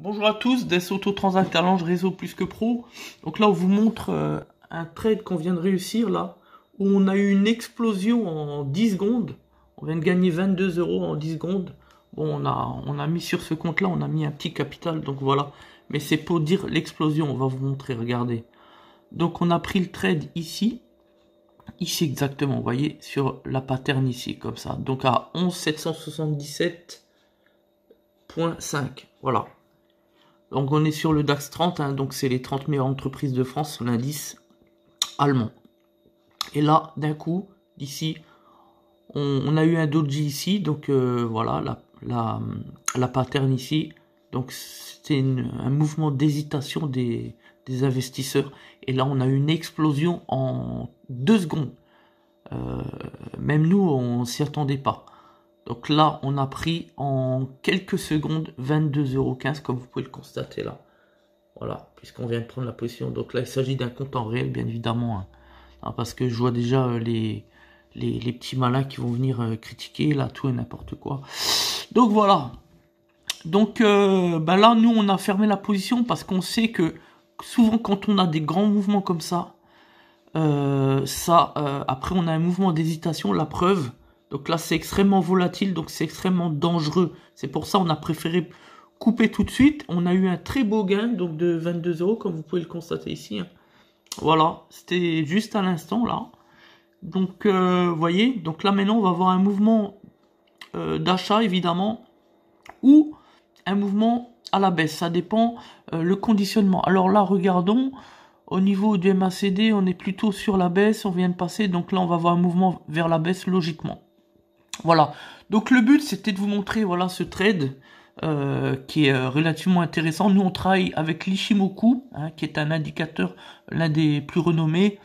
Bonjour à tous, des Auto-Transact Talange Réseau Plus que Pro. Donc là, on vous montre un trade qu'on vient de réussir là, où on a eu une explosion en 10 secondes. On vient de gagner 22 € en 10 secondes. Bon, on a mis sur ce compte-là, on a mis un petit capital, donc voilà. Mais c'est pour dire l'explosion, on va vous montrer, regardez. Donc on a pris le trade ici exactement, vous voyez, sur la pattern ici, comme ça. Donc à 11 777.5, voilà. Donc on est sur le DAX 30, hein, donc c'est les 30 meilleures entreprises de France, l'indice allemand. Et là, d'un coup, d'ici, on a eu un doji ici, donc voilà, la pattern ici. Donc c'était un mouvement d'hésitation des investisseurs. Et là, on a eu une explosion en 2 secondes. Même nous, on s'y attendait pas. Donc là, on a pris en quelques secondes 22,15 € comme vous pouvez le constater là. Voilà, puisqu'on vient de prendre la position. Donc là, il s'agit d'un compte en réel, bien évidemment. Hein, parce que je vois déjà les petits malins qui vont venir critiquer là, tout et n'importe quoi. Donc voilà. Donc là, nous, on a fermé la position parce qu'on sait que souvent, quand on a des grands mouvements comme ça, après, on a un mouvement d'hésitation, la preuve. Donc là, c'est extrêmement volatile, donc c'est extrêmement dangereux. C'est pour ça on a préféré couper tout de suite. On a eu un très beau gain, donc de 22 €, comme vous pouvez le constater ici. Hein. Voilà, c'était juste à l'instant là. Donc, vous voyez, donc là maintenant, on va avoir un mouvement d'achat, évidemment, ou un mouvement à la baisse. Ça dépend le conditionnement. Alors là, regardons. Au niveau du MACD, on est plutôt sur la baisse. On vient de passer, donc là, on va avoir un mouvement vers la baisse logiquement. Voilà, donc le but c'était de vous montrer voilà ce trade qui est relativement intéressant. Nous on travaille avec l'Ishimoku, hein, qui est un indicateur, l'un des plus renommés.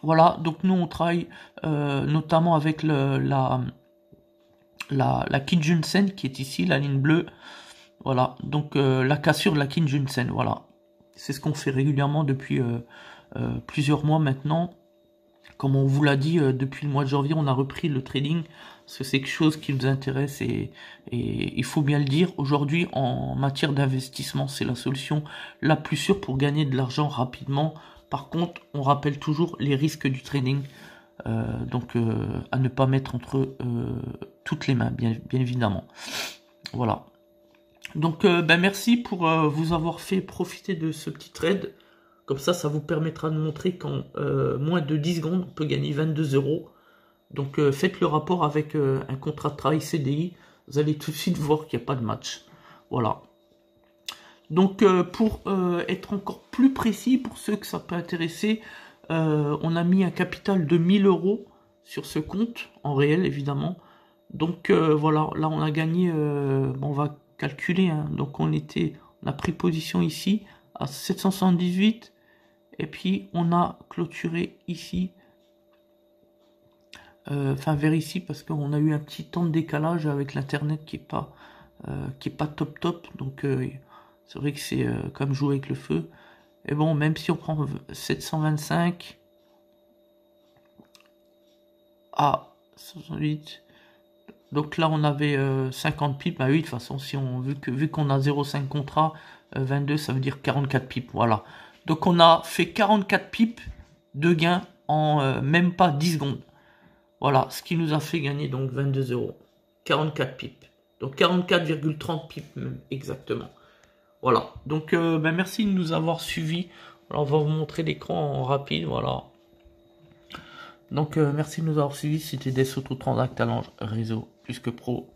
Voilà, donc nous on travaille notamment avec la Kijun-sen qui est ici, la ligne bleue. Voilà, donc la cassure de la Kijun-sen, voilà. C'est ce qu'on fait régulièrement depuis plusieurs mois maintenant. Comme on vous l'a dit, depuis le mois de janvier, on a repris le trading, parce que c'est quelque chose qui nous intéresse et il faut bien le dire, aujourd'hui, en matière d'investissement, c'est la solution la plus sûre pour gagner de l'argent rapidement. Par contre, on rappelle toujours les risques du trading, donc à ne pas mettre entre toutes les mains, bien évidemment. Voilà. Donc, merci pour vous avoir fait profiter de ce petit trade. Comme ça vous permettra de montrer qu'en moins de 10 secondes, on peut gagner 22 €. Donc faites le rapport avec un contrat de travail CDI. Vous allez tout de suite voir qu'il n'y a pas de match. Voilà. Donc pour être encore plus précis, pour ceux que ça peut intéresser, on a mis un capital de 1000 € sur ce compte, en réel évidemment. Donc voilà, là on a gagné, on va calculer, hein. Donc on a pris position ici à 778. Et puis on a clôturé ici, vers ici, parce qu'on a eu un petit temps de décalage avec l'internet qui est pas top. Donc c'est vrai que c'est comme jouer avec le feu. Et bon, même si on prend 725 à 68, donc là on avait 50 pips. Bah oui, de toute façon, si vu qu'on a 0,5 contrat, 22, ça veut dire 44 pips. Voilà. Donc on a fait 44 pips de gain en même pas 10 secondes. Voilà, ce qui nous a fait gagner donc 22 €. 44 pips. Donc 44,30 pips même, exactement. Voilà, donc merci de nous avoir suivis. Alors, on va vous montrer l'écran en rapide, voilà. Donc merci de nous avoir suivis, c'était des Auto-Transact Talange Réseau Plus que Pro.